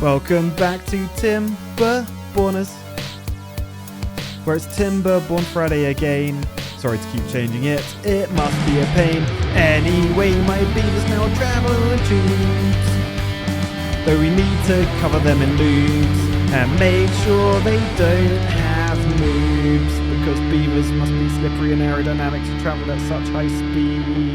Welcome back to Timberborners, where it's Timberborn Friday again. Sorry to keep changing it, it must be a pain. Anyway, my beavers now travel in tubes, though we need to cover them in loops and make sure they don't have moves, because beavers must be slippery and aerodynamic to travel at such high speeds.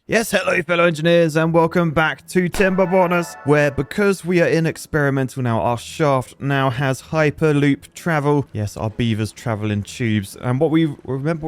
Yes, hello fellow engineers and welcome back to Timberborners, where because we are in experimental now, our shaft now has hyperloop travel. Yes, our beavers travel in tubes. And what we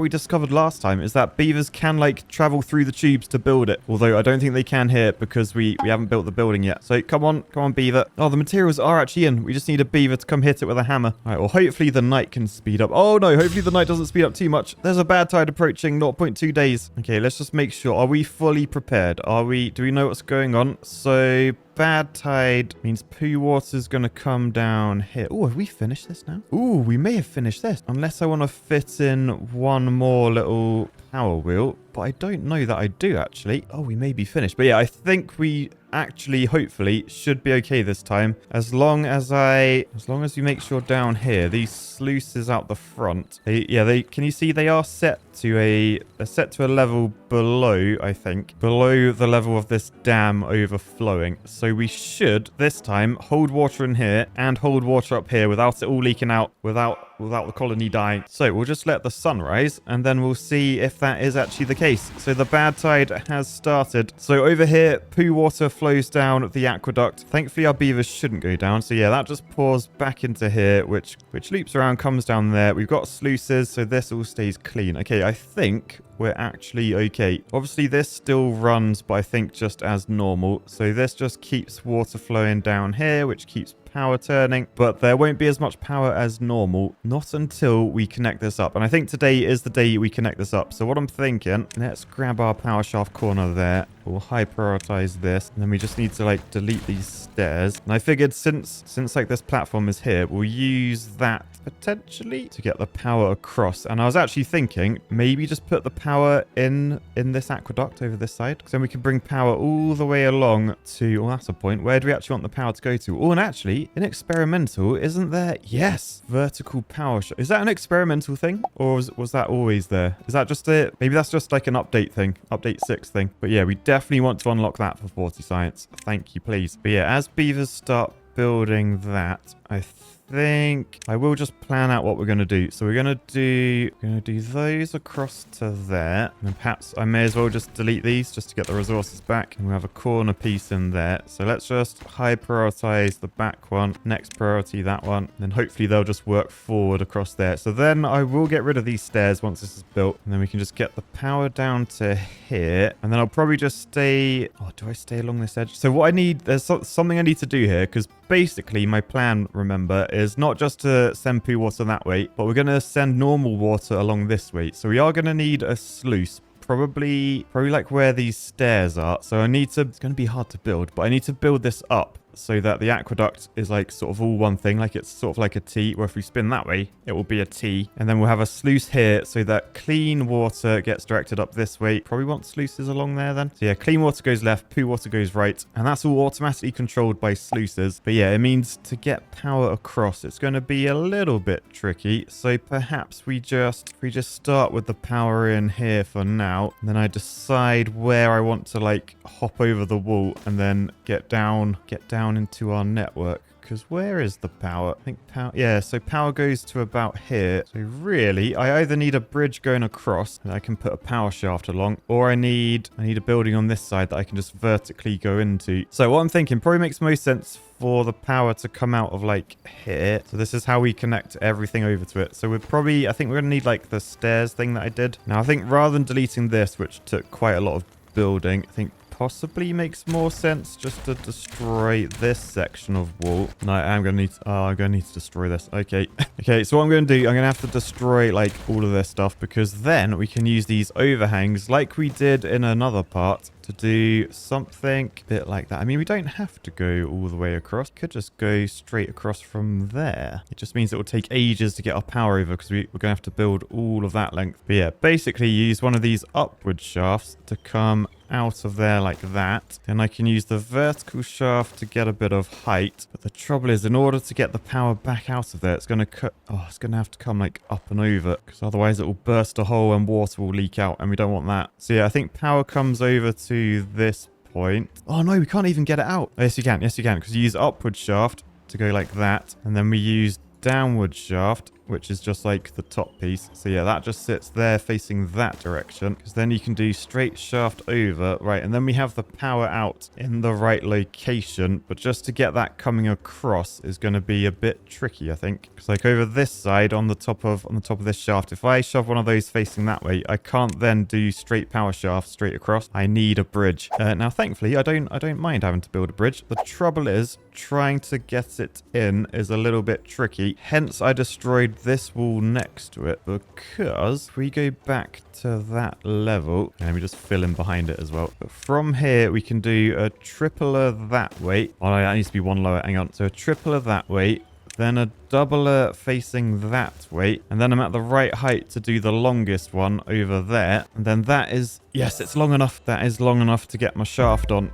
discovered last time is that beavers can like travel through the tubes to build it. Although I don't think they can here because we haven't built the building yet. So come on beaver. Oh, the materials are actually in. We just need a beaver to come hit it with a hammer. All right, well hopefully the night can speed up. Oh no, hopefully the night doesn't speed up too much. There's a bad tide approaching 0.2 days. Okay, let's just make sure. Are we fully prepared? Do we know what's going on? So bad tide means poo water's gonna come down here. Oh, have we finished this now? Oh, we may have finished this, unless I want to fit in one more little power wheel, but I don't know that I do actually. Oh, we may be finished, but yeah, I think we actually hopefully should be okay this time, as long as we make sure down here these sluices out the front, can you see they are set to a level below, I think, below the level of this dam overflowing. So we should this time hold water in here and hold water up here without it all leaking out, without the colony dying. So we'll just let the sun rise and then we'll see if that is actually the case. So the bad tide has started. So over here, poo water flows down the aqueduct. Thankfully our beavers shouldn't go down. So yeah, that just pours back into here, which loops around, comes down there. We've got sluices, so this all stays clean. Okay, I think we're actually okay. Obviously this still runs, but I think just as normal. So this just keeps water flowing down here, which keeps power turning, but there won't be as much power as normal, not until we connect this up. And I think today is the day we connect this up. So what I'm thinking, let's grab our power shaft corner there. We'll high prioritize this, and then we just need to like delete these stairs. And I figured since like this platform is here, we'll use that potentially to get the power across. And I was actually thinking maybe just put the power in this aqueduct over this side, because then we can bring power all the way along to, well, that's a point. Where do we actually want the power to go to? Oh, and actually in experimental, isn't there? Yes, vertical power. Is that an experimental thing, or was that always there? Is that just it? Maybe that's just like an update thing, update 6 thing. But yeah, we definitely want to unlock that for 40 science. Thank you, please. But yeah, as beavers start building that, I think I will just plan out what we're going to do. So we're going to do those across to there, and then perhaps I may as well just delete these just to get the resources back, and we'll have a corner piece in there. So let's just high prioritize the back one, next priority that one, and then hopefully they'll just work forward across there. So then I will get rid of these stairs once this is built, and then we can just get the power down to here, and then I'll probably just stay. Oh, do I stay along this edge? So what I need, there's something I need to do here, because basically my plan, remember, is not just to send poo water that way, but we're going to send normal water along this way. So we are going to need a sluice, probably like where these stairs are. So it's going to be hard to build, but I need to build this up so that the aqueduct is like sort of all one thing, like it's sort of like a T, where if we spin that way, it will be a T. And then we'll have a sluice here so that clean water gets directed up this way. Probably want sluices along there then. So yeah, clean water goes left, poo water goes right, and that's all automatically controlled by sluices. But yeah, it means to get power across, it's going to be a little bit tricky. So perhaps we just start with the power in here for now. And then I decide where I want to like hop over the wall and then get down into our network. Because where is the power? I think power, yeah, so power goes to about here. So really, I either need a bridge going across that I can put a power shaft along, or I need a building on this side that I can just vertically go into. So what I'm thinking probably makes most sense for the power to come out of like here. So this is how we connect everything over to it. So I think we're gonna need like the stairs thing that I did. Now I think rather than deleting this, which took quite a lot of building, I think possibly makes more sense just to destroy this section of wall. No, I'm gonna need to destroy this. Okay. Okay, so what I'm gonna do, I'm gonna have to destroy like all of this stuff, because then we can use these overhangs like we did in another part to do something a bit like that. I mean, we don't have to go all the way across. Could just go straight across from there. It just means it will take ages to get our power over because we're going to have to build all of that length. But yeah, basically use one of these upward shafts to come out of there like that. Then I can use the vertical shaft to get a bit of height. But the trouble is, in order to get the power back out of there, it's going to it's going to have to come like up and over, because otherwise it will burst a hole and water will leak out, and we don't want that. So yeah, I think power comes over to this point. Oh no, we can't even get it out. Oh, yes you can, because you use upward shaft to go like that, and then we use downward shaft, which is just like the top piece. So yeah, that just sits there facing that direction, because then you can do straight shaft over, right? And then we have the power out in the right location, but just to get that coming across is going to be a bit tricky, I think, because like over this side on the top of this shaft, if I shove one of those facing that way, I can't then do straight power shaft straight across. I need a bridge. Now thankfully I don't mind having to build a bridge. The trouble is trying to get it in is a little bit tricky, hence I destroyed this wall next to it, because if we go back to that level, and let me just fill in behind it as well, but from here we can do a tripler that way. Oh no, that needs to be one lower, hang on. So a tripler that way, then a doubler facing that way, and then I'm at the right height to do the longest one over there, and then that is, yes, it's long enough. That is long enough to get my shaft on.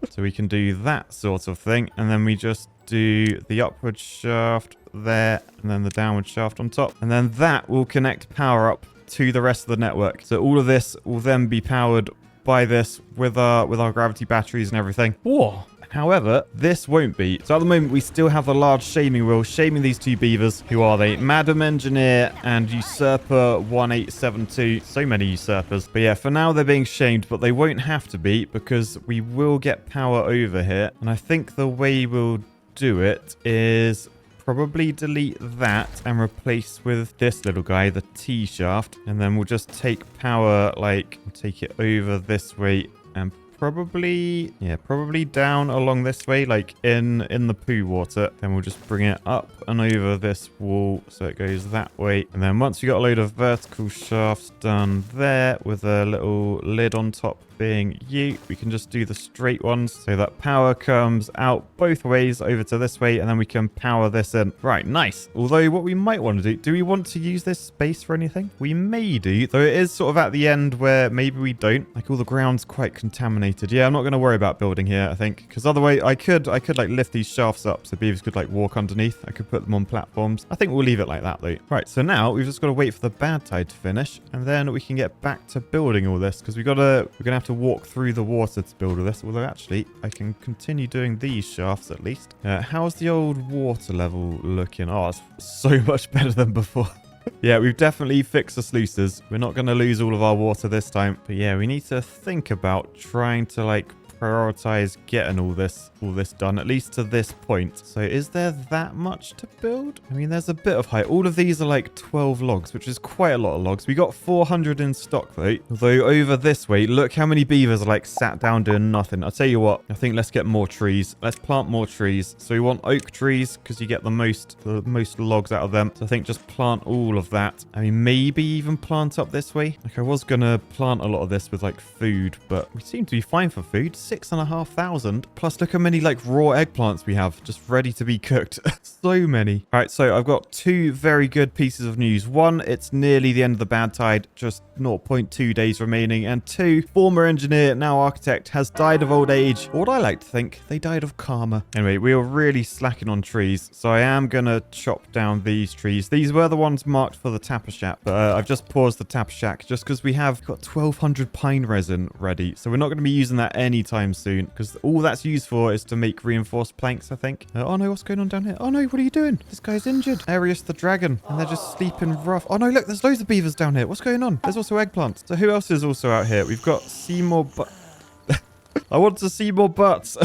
So we can do that sort of thing, and then we just do the upward shaft there, and then the downward shaft on top, and then that will connect power up to the rest of the network. So all of this will then be powered by this with our gravity batteries and everything. Whoa. However, this won't be. So at the moment, we still have the large shaming wheel shaming these two beavers. Who are they? Madam Engineer and Usurper 1872. So many usurpers. But yeah, for now, they're being shamed, but they won't have to be, because we will get power over here. And I think the way we'll do it is probably delete that and replace with this little guy, the T shaft. And then we'll just take power, like, take it over this way and probably down along this way, like in the poo water. Then we'll just bring it up and over this wall so it goes that way. And then once we got a load of vertical shafts done there with a little lid on top being you, we can just do the straight ones so that power comes out both ways over to this way, and then we can power this in. Right, nice. Although what we might want to do we want to use this space for anything? We may do, though it is sort of at the end where maybe we don't. Like all the ground's quite contaminated. Yeah, I'm not going to worry about building here, I think, because otherwise I could like lift these shafts up so beavers could like walk underneath. I could put them on platforms. I think we'll leave it like that though. Right, so now we've just got to wait for the bad tide to finish, and then we can get back to building all this, because we're gonna have to walk through the water to build all this. Although actually I can continue doing these shafts at least. How's the old water level looking? Oh, it's so much better than before. Yeah, we've definitely fixed the sluices. We're not going to lose all of our water this time. But yeah, we need to think about trying to like prioritize getting all this done, at least to this point. So is there that much to build? I mean, there's a bit of height. All of these are like 12 logs, which is quite a lot of logs. We got 400 in stock though. Although over this way, look how many beavers are like sat down doing nothing. I'll tell you what, I think let's get more trees. Let's plant more trees. So we want oak trees because you get the most logs out of them. So I think just plant all of that. I mean, maybe even plant up this way. Like I was gonna plant a lot of this with like food, but we seem to be fine for food. 6,500. Plus look how many like raw eggplants we have just ready to be cooked. So many. All right, so I've got two very good pieces of news. One, it's nearly the end of the bad tide, just 0.2 days remaining. And two, former engineer, now architect, has died of old age. Or what I like to think, they died of karma. Anyway, we are really slacking on trees, so I am gonna chop down these trees. These were the ones marked for the tapper shack, but I've just paused the tapper shack just because we have got 1,200 pine resin ready, so we're not going to be using that anytime soon, because all that's used for is to make reinforced planks, I think. Oh no, what's going on down here? Oh no, what are you doing? This guy's injured. Arius the dragon, and they're just sleeping rough. Oh no, look, there's loads of beavers down here. What's going on? There's also eggplants. So who else is also out here? We've got Seymour, but I want to see more butts.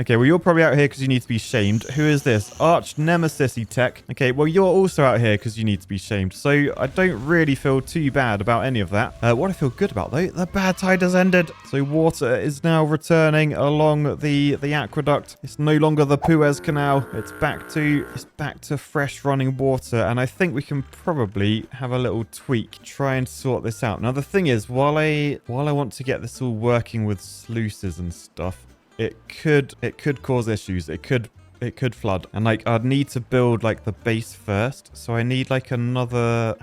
Okay, well, you're probably out here because you need to be shamed. Who is this? Arch Nemesis-y Tech. Okay, well, you're also out here because you need to be shamed. So I don't really feel too bad about any of that. What I feel good about, though, the bad tide has ended. So water is now returning along the aqueduct. It's no longer the Suez Canal. It's back to fresh running water. And I think we can probably have a little tweak, try and sort this out. Now, the thing is, while I want to get this all working with sluices and stuff, it could cause issues. It could flood. And like I'd need to build like the base first. So I need like another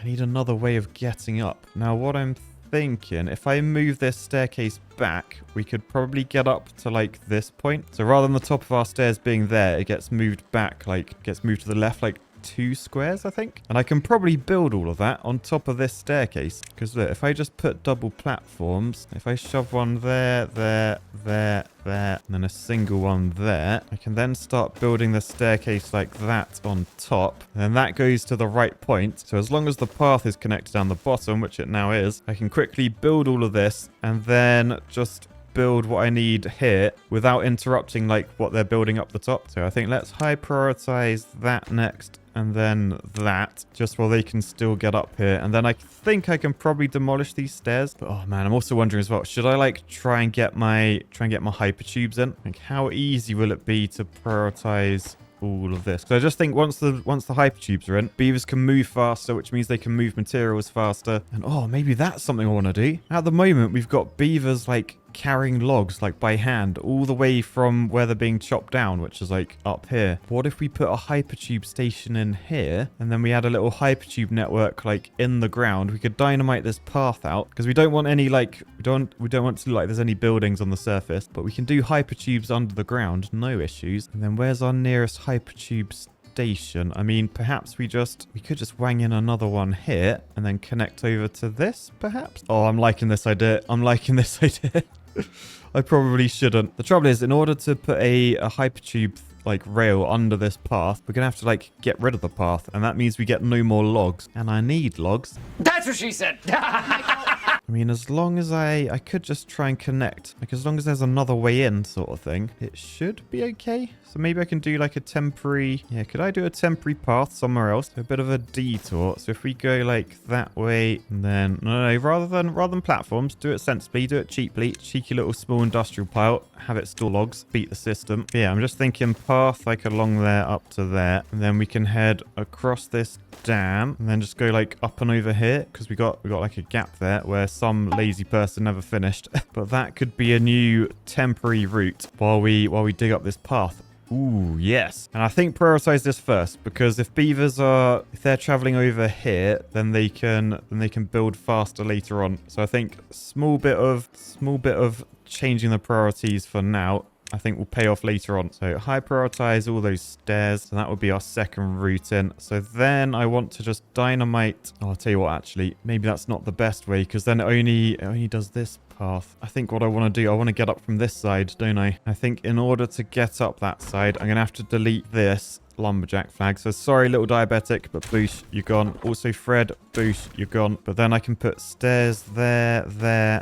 way of getting up. Now what I'm thinking, if I move this staircase back, we could probably get up to like this point. So rather than the top of our stairs being there, it gets moved back, like gets moved to the left like 2 squares, I think. And I can probably build all of that on top of this staircase. Because look, if I just put double platforms, if I shove one there, and then a single one there, I can then start building the staircase like that on top. And then that goes to the right point. So as long as the path is connected down the bottom, which it now is, I can quickly build all of this and then just build what I need here without interrupting like what they're building up the top. So I think let's high prioritize that next and then that, just while they can still get up here. And then I think I can probably demolish these stairs. But oh man, I'm also wondering as well, should I like try and get my hypertubes in? Like how easy will it be to prioritize all of this? Because I just think once the hypertubes are in, beavers can move faster, which means they can move materials faster. And oh, maybe that's something I want to do. At the moment, we've got beavers like carrying logs like by hand all the way from where they're being chopped down, which is like up here. What if we put a hypertube station in here and then we add a little hypertube network like in the ground? We could dynamite this path out because we don't want any like we don't want to look like there's any buildings on the surface, but we can do hypertubes under the ground, no issues. And then where's our nearest hypertube station? I mean, perhaps we could just wang in another one here and then connect over to this, perhaps. Oh, I'm liking this idea. I probably shouldn't. The trouble is, in order to put a hypertube like rail under this path, we're gonna have to like get rid of the path, and that means we get no more logs, and I need logs. That's what she said. I mean, as long as I could just try and connect, like as long as there's another way in sort of thing, it should be okay. So maybe I can do like a temporary, yeah, could I do a temporary path somewhere else? A bit of a detour. So if we go like that way, and then, no, rather than platforms, do it sensibly, do it cheaply, cheeky little small industrial pile, have it store logs, beat the system. But yeah, I'm just thinking path like along there up to there, and then we can head across this dam, and then just go like up and over here, because we got like a gap there where some lazy person never finished. But that could be a new temporary route while we dig up this path. Ooh, yes. And I think prioritize this first, because if they're traveling over here, then they can build faster later on. So I think small bit of changing the priorities for now, I think will pay off later on. So high prioritize all those stairs. And that would be our second route in. So then I want to just dynamite. Oh, I'll tell you what, actually, maybe that's not the best way, because then it only does this path. I think what I want to do, I want to get up from this side, don't I? I think in order to get up that side, I'm going to have to delete this lumberjack flag. So sorry, little diabetic, but boosh, you're gone. Also Fred, boosh, you're gone. But then I can put stairs there,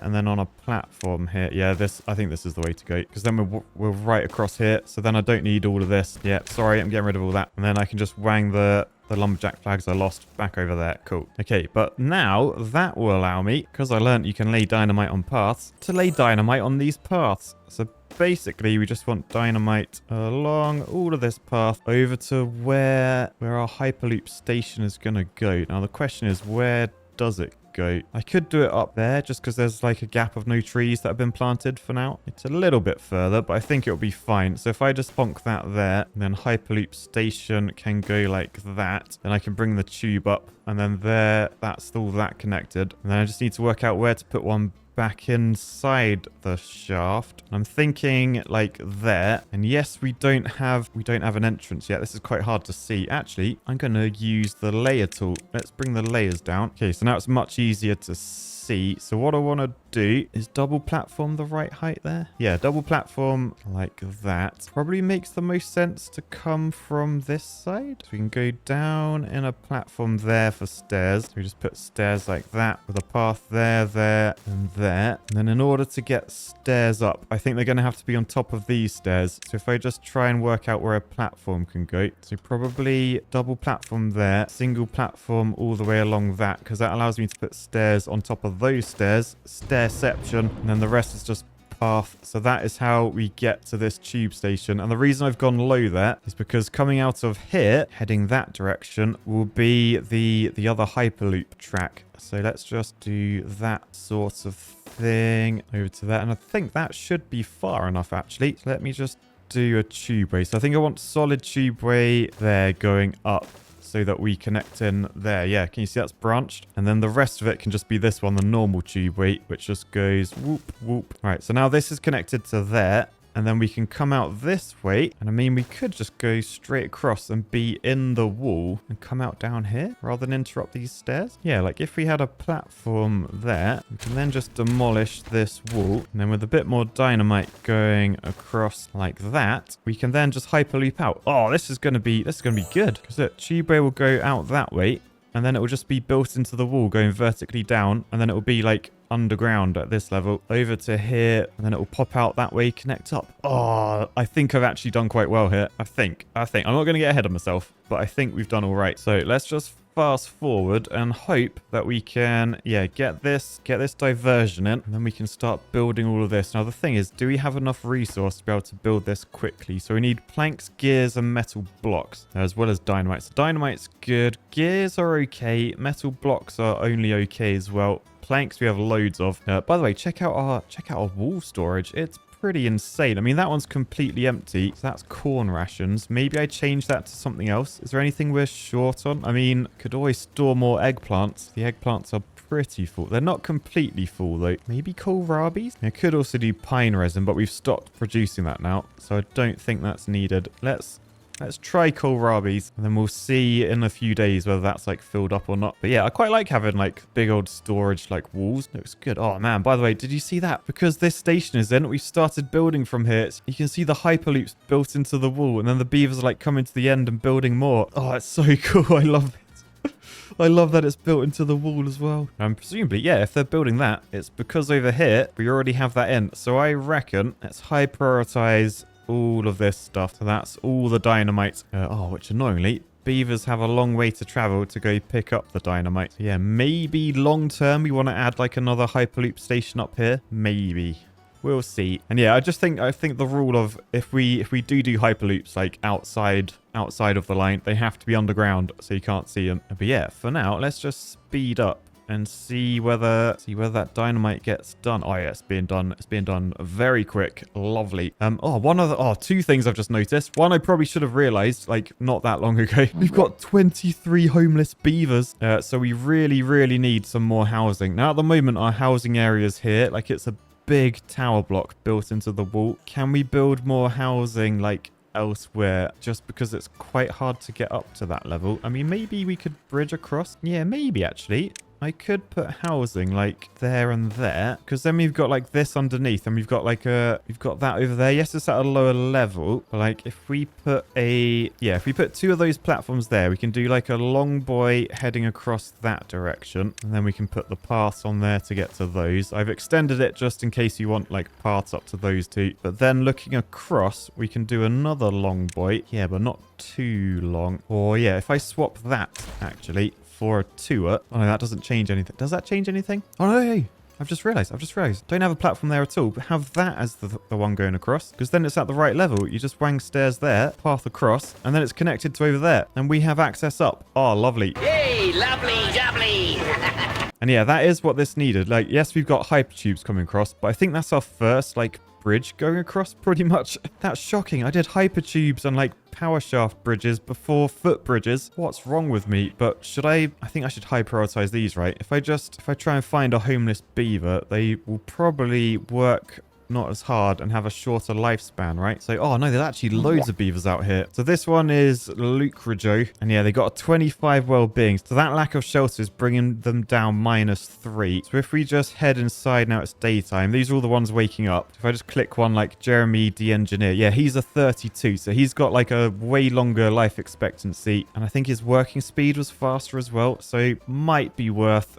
and then on a platform here. Yeah, I think this is the way to go, because then we're right across here. So then I don't need all of this. Yeah, sorry, I'm getting rid of all that. And then I can just wang the lumberjack flags I lost back over there. Cool. Okay, but now that will allow me, because I learned you can lay dynamite on paths, to lay dynamite on these paths. So basically, we just want dynamite along all of this path over to where our hyperloop station is going to go. Now, the question is, where does it go? I could do it up there just because there's like a gap of no trees that have been planted for now. It's a little bit further, but I think it'll be fine. So if I just honk that there, and then hyperloop station can go like that, then I can bring the tube up, and then there, that's all that connected. And then I just need to work out where to put one back inside the shaft. I'm thinking like there. And yes, we don't have an entrance yet. This is quite hard to see. Actually, I'm going to use the layer tool. Let's bring the layers down. Okay, so now it's much easier to see. So what I want to do is double platform the right height there. Yeah, double platform like that. Probably makes the most sense to come from this side. So we can go down in a platform there for stairs. So we just put stairs like that with a path there, there, and there. And then in order to get stairs up, I think they're going to have to be on top of these stairs. So if I just try and work out where a platform can go. So probably double platform there, single platform all the way along that, because that allows me to put stairs on top of those stairs, stairception, and then the rest is just path. So that is how we get to this tube station. And the reason I've gone low there is because coming out of here, heading that direction, will be the other hyperloop track. So let's just do that sort of thing over to that. And I think that should be far enough, actually. So let me just do a tubeway. So I think I want solid tubeway there going up so that we connect in there. Yeah, can you see that's branched? And then the rest of it can just be this one, the normal tubeway, which just goes whoop, whoop. All right, so now this is connected to there. And then we can come out this way. And I mean, we could just go straight across and be in the wall and come out down here rather than interrupt these stairs. Yeah, like if we had a platform there, we can then just demolish this wall. And then with a bit more dynamite going across like that, we can then just hyperloop out. Oh, this is going to be good. Because look, tubeway will go out that way. And then it will just be built into the wall going vertically down. And then it will be like underground at this level over to here, and then it will pop out that way, connect up. Oh, I think I've actually done quite well here. I think I'm not going to get ahead of myself, but I think we've done all right. So let's just fast forward and hope that we can, yeah, get this diversion in, and then we can start building all of this. Now the thing is, do we have enough resource to be able to build this quickly? So we need planks, gears, and metal blocks, as well as dynamite. So dynamite's good, gears are okay, metal blocks are only okay as well. Planks we have loads of. By the way, check out our wall storage. It's pretty insane. I mean, that one's completely empty. So that's corn rations. Maybe I change that to something else. Is there anything we're short on? I mean, could always store more eggplants. The eggplants are pretty full. They're not completely full though. Maybe kohlrabies? I could also do pine resin, but we've stopped producing that now. So I don't think that's needed. Let's try kohlrabies, and then we'll see in a few days whether that's like filled up or not. But yeah, I quite like having like big old storage like walls. Looks good. Oh man, by the way, did you see that? Because this station is in, we've started building from here. You can see the hyperloops built into the wall, and then the beavers are like coming to the end and building more. Oh, it's so cool. I love it. I love that it's built into the wall as well. And presumably, yeah, if they're building that, it's because over here we already have that in. So I reckon let's high prioritize all of this stuff. So that's all the dynamite. Which annoyingly, beavers have a long way to travel to go pick up the dynamite. So yeah, maybe long term we want to add like another hyperloop station up here. Maybe. We'll see. And yeah, I think the rule of if we do hyperloops like outside of the line, they have to be underground so you can't see them. But yeah, for now, let's just speed up and see whether that dynamite gets done. Oh yeah, it's being done. It's being done very quick. Lovely. Two things I've just noticed. One, I probably should have realized like not that long ago. We've got 23 homeless beavers. So we really need some more housing. Now at the moment our housing area is here. Like it's a big tower block built into the wall. Can we build more housing like elsewhere, just because it's quite hard to get up to that level? I mean, maybe we could bridge across. Yeah, maybe actually. I could put housing like there and there, because then we've got like this underneath, and we've got that over there. Yes, it's at a lower level, but like if we put two of those platforms there, we can do like a long boy heading across that direction, and then we can put the paths on there to get to those. I've extended it just in case you want like paths up to those two, but then looking across, we can do another long boy. Yeah, but not too long. Or yeah, if I swap that actually for a tour. Oh no, that doesn't change anything. Does that change anything? Oh no, I've just realized. Don't have a platform there at all, but have that as the one going across, because then it's at the right level. You just wang stairs there, path across, and then it's connected to over there, and we have access up. Oh, lovely. Yay, lovely, jubbly. And yeah, that is what this needed. Like, yes, we've got hypertubes coming across, but I think that's our first like bridge going across pretty much. That's shocking. I did hypertubes and like power shaft bridges before foot bridges. What's wrong with me? But I think I should high prioritize these, right? If I try and find a homeless beaver, they will probably work not as hard and have a shorter lifespan, right? So, oh no, there's actually loads of beavers out here. So this one is Lucrajo. And yeah, they got a 25 well-being. So that lack of shelter is bringing them down -3. So if we just head inside now, it's daytime. These are all the ones waking up. If I just click one like Jeremy the Engineer. Yeah, he's a 32. So he's got like a way longer life expectancy. And I think his working speed was faster as well. So might be worth...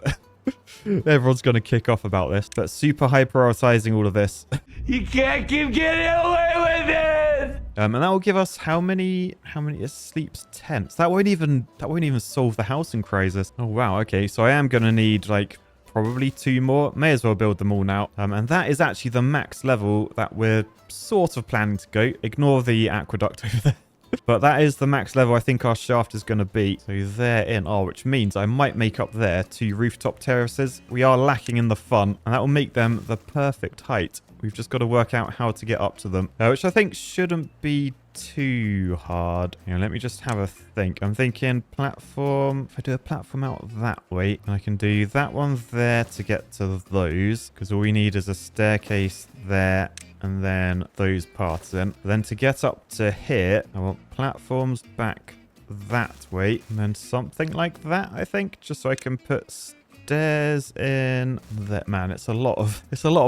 Everyone's going to kick off about this. But super high prioritizing all of this. You can't keep getting away with it! And that will give us how many it sleeps 10. So that won't even solve the housing crisis. Oh wow, okay. So I am gonna need like probably 2 more. May as well build them all now. And that is actually the max level that we're sort of planning to go. Ignore the aqueduct over there. But that is the max level I think our shaft is going to be. So they're in. Oh, which means I might make up there 2 rooftop terraces. We are lacking in the fun, and that will make them the perfect height. We've just got to work out how to get up to them, which I think shouldn't be too hard. Let me just have a think. I'm thinking platform. If I do a platform out that way, I can do that one there to get to those, because all we need is a staircase there and then those parts in. Then to get up to here, I want platforms back that way, and then something like that, I think, just so I can put stairs in there. Man, it's a lot of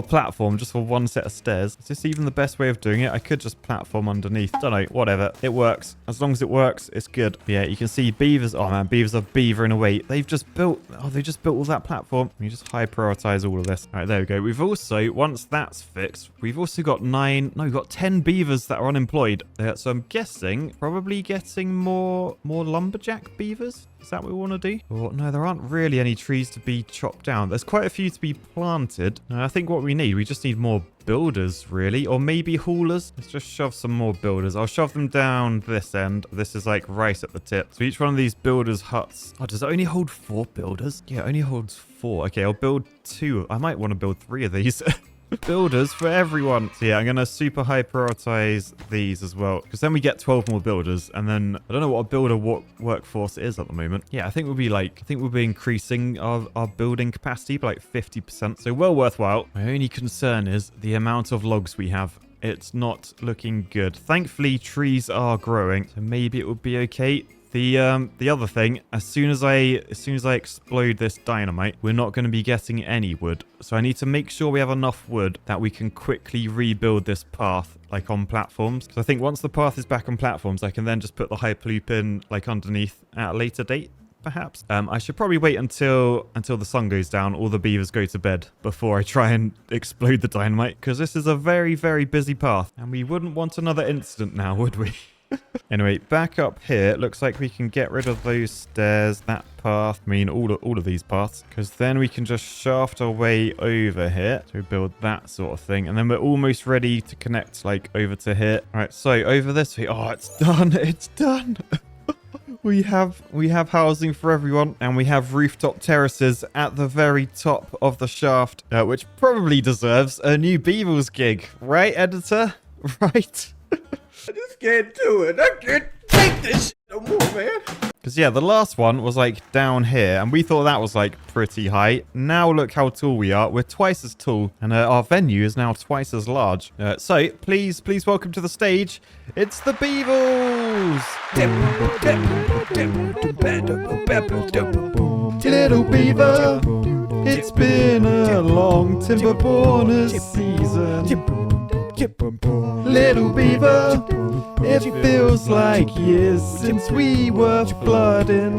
platform just for one set of stairs. Is this even the best way of doing it? I could just platform underneath. Don't know, whatever. It works. As long as it works, it's good. But yeah, you can see beavers. Oh man, beavers are beavering away. They just built all that platform. Let me just high prioritize all of this. All right, there we go. We've also, once that's fixed, we've also got we've got 10 beavers that are unemployed. So I'm guessing probably getting more lumberjack beavers. Is that what we want to do? Oh, no, there aren't really any trees to be chopped down. There's quite a few to be planted. I think what we just need more builders, really. Or maybe haulers. Let's just shove some more builders. I'll shove them down this end. This is like right at the tip. So each one of these builders' huts... Oh, does it only hold 4 builders? Yeah, it only holds 4. Okay, I'll build 2. I might want to build 3 of these. Builders for everyone. So yeah, I'm gonna super high prioritize these as well, because then we get 12 more builders, and then I don't know what a builder workforce is at the moment. Yeah, I think we'll be increasing our building capacity by like 50%, so well worthwhile. My only concern is the amount of logs we have. It's not looking good. Thankfully, trees are growing, so maybe it will be okay. The other thing, as soon as I explode this dynamite, we're not going to be getting any wood. So I need to make sure we have enough wood that we can quickly rebuild this path, like on platforms. So I think once the path is back on platforms, I can then just put the hyperloop in like underneath at a later date, perhaps. I should probably wait until the sun goes down, all the beavers go to bed, before I try and explode the dynamite, because this is a very, very busy path, and we wouldn't want another incident now, would we? Anyway, back up here, it looks like we can get rid of those stairs, that path, I mean all of these paths, because then we can just shaft our way over here to build that sort of thing, and then we're almost ready to connect like over to here. All right, so over this way. Oh, it's done. It's done. We have housing for everyone, and we have rooftop terraces at the very top of the shaft, which probably deserves a new beavers gig, right, editor? Right? I just can't do it. I can't take this shit no more, man. Because, yeah, the last one was, like, down here, and we thought that was, like, pretty high. Now look how tall we are. We're twice as tall, and our venue is now twice as large. So, please welcome to the stage. It's the Beavers! Little Beaver, it's been a long Timberborners season. Little Beaver, it feels like years since we were flooding.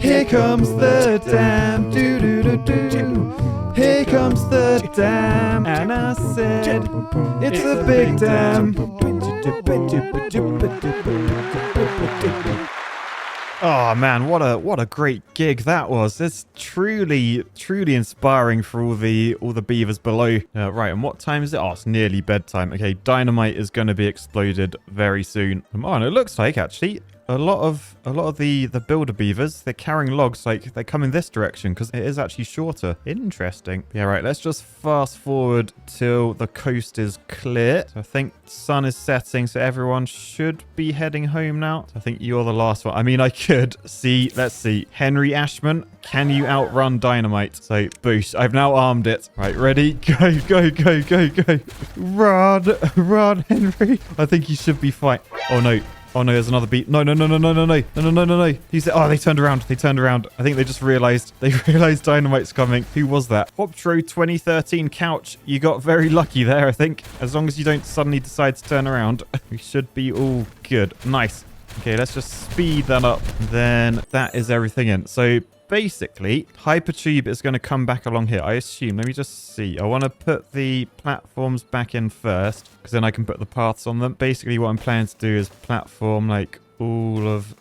Here comes the dam, doo-doo-doo-doo. Here comes the dam, and I said, it's a big dam. Oh man, what a great gig that was. It's truly inspiring for all the beavers below. Right, and what time is it? Oh, it's nearly bedtime. Okay, dynamite is going to be exploded very soon. Oh, and it looks like actually a lot of the builder beavers, they're carrying logs, like they come in this direction because it is actually shorter. Interesting. Yeah, right. Let's just fast forward till the coast is clear. So I think the sun is setting, so everyone should be heading home now. So I think you're the last one. I mean, I could see. Let's see. Henry Ashman, can you outrun Dynamite? So boost. I've now armed it. Right, ready? Go, go, go, go, go. Run, run, Henry. I think he should be fine. Oh no. Oh no, there's another beat. No, no, no, no, no, no, no, no, no, no, no, no. He said, oh, they turned around. They turned around. I think they just realized. They realized Dynamite's coming. Who was that? Hoptro 2013 couch. You got very lucky there, I think. As long as you don't suddenly decide to turn around, we should be all good. Nice. Okay, let's just speed that up. Then that is everything in. So basically, Hypertube is going to come back along here, I assume. Let me just see. I want to put the platforms back in first, because then I can put the paths on them. Basically, what I'm planning to do is platform like all of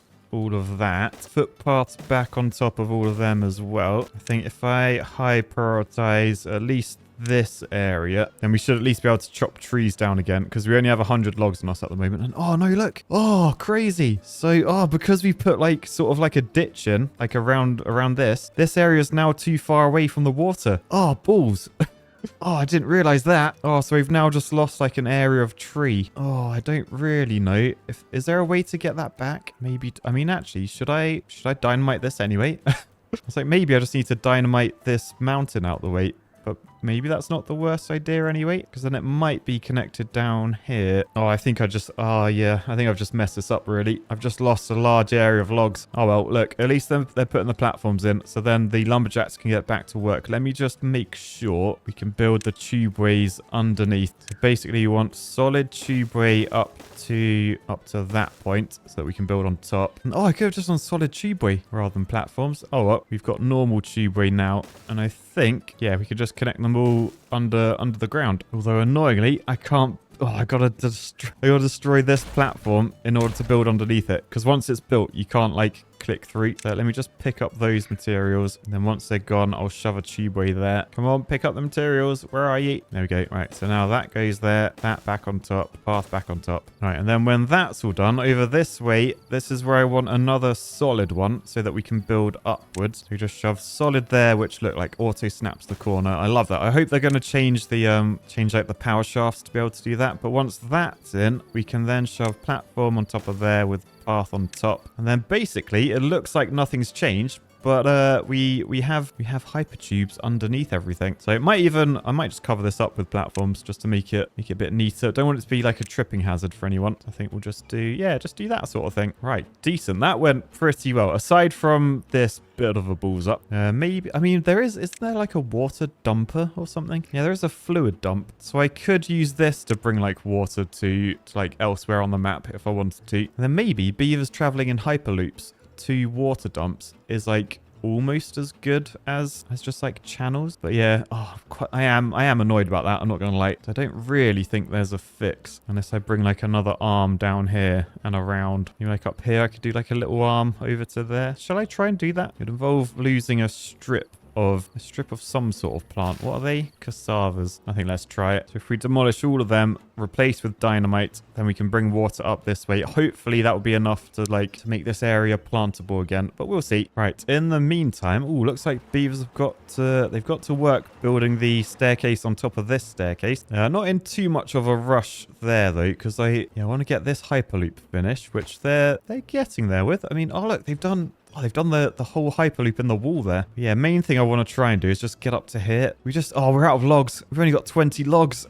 that. Footpaths back on top of all of them as well. I think if I high prioritize at least this area, then we should at least be able to chop trees down again, because we only have 100 logs on us at the moment. And oh no, look, oh crazy. So because we put like sort of like a ditch in like around this area is now too far away from the water. Oh balls. Oh, I didn't realize that. Oh, so we've now just lost like an area of tree. Oh, I don't really know. Is there a way to get that back? Maybe. I mean, actually, should I dynamite this anyway? It's like maybe I just need to dynamite this mountain out the way. But maybe that's not the worst idea anyway, because then it might be connected down here. Oh, I think I think I've just messed this up really. I've just lost a large area of logs. Oh well, look, at least they're putting the platforms in, so then the lumberjacks can get back to work. Let me just make sure we can build the tubeways underneath. So basically you want solid tubeway up to that point so that we can build on top. And, I could have just done solid tubeway rather than platforms. Oh well, we've got normal tubeway now, and I think, yeah, we could just connect them all under the ground. Although annoyingly, I can't. Oh, I gotta destroy this platform in order to build underneath it. Because once it's built, you can't like click through. So let me just pick up those materials. And then once they're gone, I'll shove a tubeway there. Come on, pick up the materials. Where are you? There we go. Right, so now that goes there. That back on top. Path back on top. All right, and then when that's all done, over this way, this is where I want another solid one so that we can build upwards. We just shove solid there, which look like auto snaps the corner. I love that. I hope they're going to change the change like the power shafts to be able to do that. But once that's in, we can then shove platform on top of there with path on top. And then basically it looks like nothing's changed, but we have hypertubes underneath everything. So I might just cover this up with platforms just to make it a bit neater. Don't want it to be like a tripping hazard for anyone. I think we'll just do that sort of thing. Right, decent. That went pretty well. Aside from this bit of a balls up. Maybe, I mean, isn't there like a water dumper or something? Yeah, there is a fluid dump. So I could use this to bring like water to like elsewhere on the map if I wanted to. And then maybe beavers traveling in hyperloops to water dumps is like almost as good as just like channels. But yeah, I am annoyed about that. I'm not gonna lie. I don't really think there's a fix unless I bring like another arm down here and around. You know, like up here, I could do like a little arm over to there. Shall I try and do that? It'd involve losing a strip of some sort of plant. What are they? Cassavas. I think let's try it. So if we demolish all of them, replace with dynamite, then we can bring water up this way. Hopefully that will be enough to make this area plantable again, but we'll see. Right, in the meantime, looks like beavers have got to work building the staircase on top of this staircase. Not in too much of a rush there though, because I want to get this hyperloop finished, which they're getting there with. I mean, look, they've done the whole hyperloop in the wall there. But yeah, main thing I want to try and do is just get up to here. We're out of logs. We've only got 20 logs.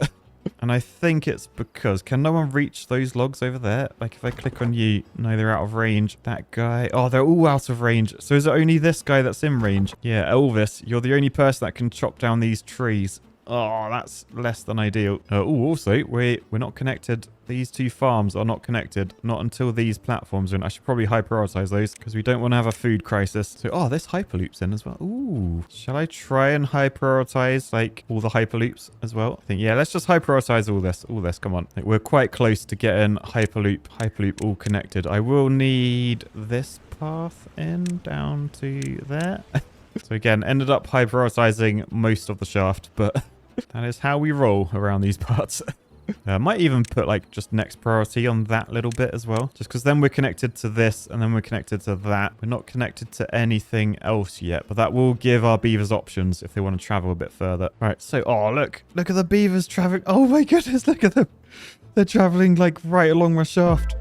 And I think it's because, can no one reach those logs over there? Like if I click on you, no, they're out of range. That guy, they're all out of range. So is it only this guy that's in range? Yeah, Elvis, you're the only person that can chop down these trees. Oh, that's less than ideal. Also, we're not connected. These two farms are not connected. Not until these platforms are in. I should probably high prioritize those because we don't want to have a food crisis. So, this hyperloop's in as well. Ooh. Shall I try and high prioritize like all the hyperloops as well? I think, yeah, let's just high prioritize all this. All this, come on. We're quite close to getting hyperloop all connected. I will need this path in down to there. So again, ended up high prioritizing most of the shaft, but that is how we roll around these parts. I might even put like just next priority on that little bit as well. Just because then we're connected to this and then we're connected to that. We're not connected to anything else yet, but that will give our beavers options if they want to travel a bit further. Right, so, oh, look at the beavers traveling. Oh my goodness, look at them. They're traveling like right along my shaft.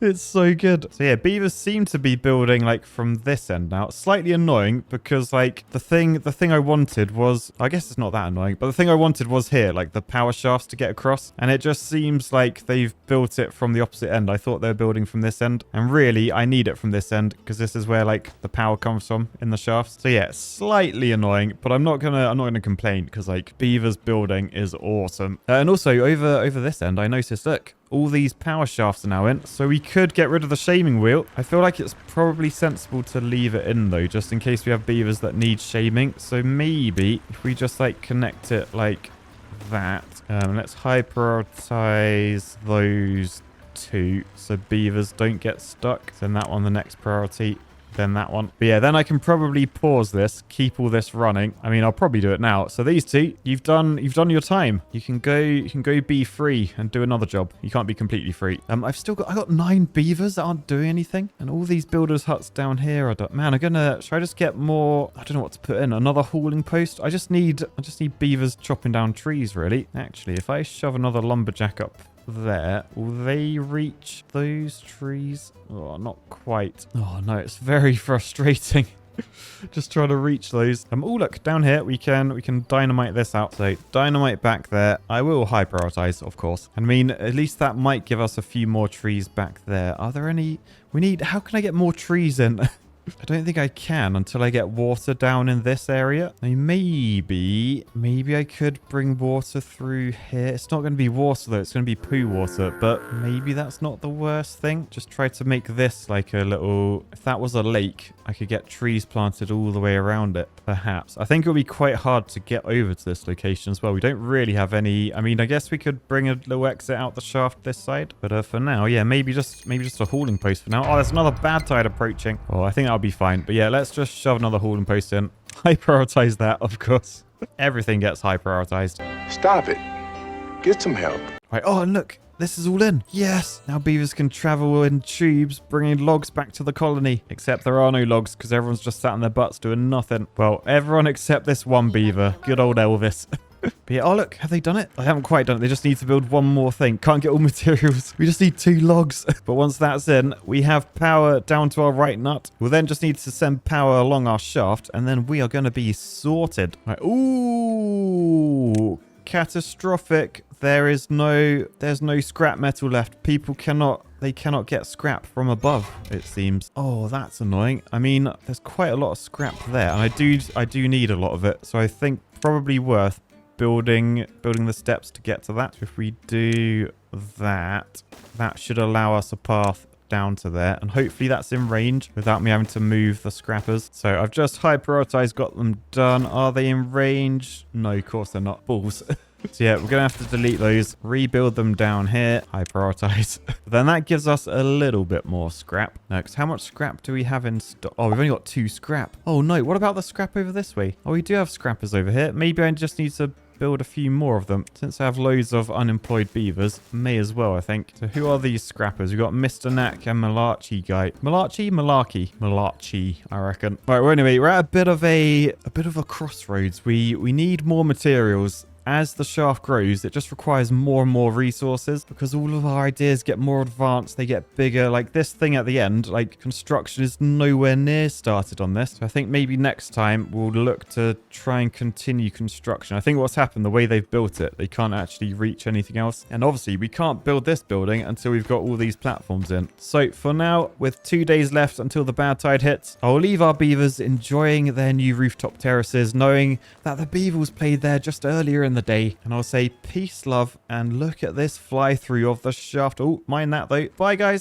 It's so good. So yeah, beavers seem to be building like from this end now. It's slightly annoying because like the thing I wanted was, I guess it's not that annoying, but the thing I wanted was here, like the power shafts to get across. And it just seems like they've built it from the opposite end. I thought they were building from this end. And really, I need it from this end because this is where like the power comes from in the shafts. So yeah, slightly annoying, but I'm not gonna complain because like beavers building is awesome. And also over this end, I noticed, look, all these power shafts are now in, so we could get rid of the shaming wheel. I feel like it's probably sensible to leave it in though, just in case we have beavers that need shaming. So maybe if we just like connect it like that, let's high prioritize those two so beavers don't get stuck. Send that one the next priority. Then that one. But yeah, then I can probably pause this, keep all this running. I mean, I'll probably do it now. So these two, you've done your time. You can go be free and do another job. You can't be completely free. I got 9 beavers that aren't doing anything. And all these builders huts down here are man, should I just get more? I don't know what to put in. Another hauling post. I just need beavers chopping down trees, really. Actually, if I shove another lumberjack up there, will they reach those trees? Oh, not quite. Oh no, it's very frustrating. Just trying to reach those. Oh look, down here we can dynamite this out. So dynamite back there. I will high prioritize, of course. I mean, at least that might give us a few more trees back there. Are there any? How can I get more trees in? I don't think I can until I get water down in this area. I mean, maybe I could bring water through here. It's not going to be water though. It's going to be poo water, but maybe that's not the worst thing. Just try to make this like a little, if that was a lake, I could get trees planted all the way around it, perhaps. I think it would be quite hard to get over to this location as well. We don't really have any, I mean, I guess we could bring a little exit out the shaft this side, but for now, yeah, maybe just a hauling post for now. Oh, there's another bad tide approaching. Oh, I think that'll be fine. But yeah, let's just shove another hauling post in. High prioritize that, of course. Everything gets high prioritized. Stop it. Get some help. Right. Oh, and look. This is all in. Yes. Now beavers can travel in tubes, bringing logs back to the colony. Except there are no logs because everyone's just sat on their butts doing nothing. Well, everyone except this one beaver. Good old Elvis. But yeah, oh look, have they done it? I haven't quite done it. They just need to build one more thing. Can't get all materials. We just need 2 logs. But once that's in, we have power down to our right nut. We'll then just need to send power along our shaft, and then we are going to be sorted. Right. Ooh, catastrophic. There's no scrap metal left. People cannot get scrap from above, it seems. Oh, that's annoying. I mean, there's quite a lot of scrap there, and I do need a lot of it. So I think probably worth building the steps to get to that. So if we do that should allow us a path down to there, and hopefully that's in range without me having to move the scrappers. So I've just high prioritized, got them done. Are they in range? No, of course they're not. Balls. So yeah, we're going to have to delete those, rebuild them down here, high prioritize. Then that gives us a little bit more scrap. Next, how much scrap do we have in stock? Oh, we've only got 2 scrap. Oh no, what about the scrap over this way? Oh, we do have scrappers over here. Maybe I just need to build a few more of them. Since I have loads of unemployed beavers, may as well, I think. So who are these scrappers? We've got Mr. Knack and Malachi guy. Malachi, I reckon. Right, well, anyway, we're at a bit of a crossroads. We need more materials. As the shaft grows, it just requires more and more resources because all of our ideas get more advanced, they get bigger. Like this thing at the end, like construction is nowhere near started on this. So I think maybe next time we'll look to try and continue construction. I think what's happened, the way they've built it, they can't actually reach anything else. And obviously we can't build this building until we've got all these platforms in. So for now, with 2 days left until the bad tide hits, I'll leave our beavers enjoying their new rooftop terraces, knowing that the beavers played there just earlier in the day. And I'll say peace, love, and look at this fly through of the shaft. Oh, mind that though. Bye guys.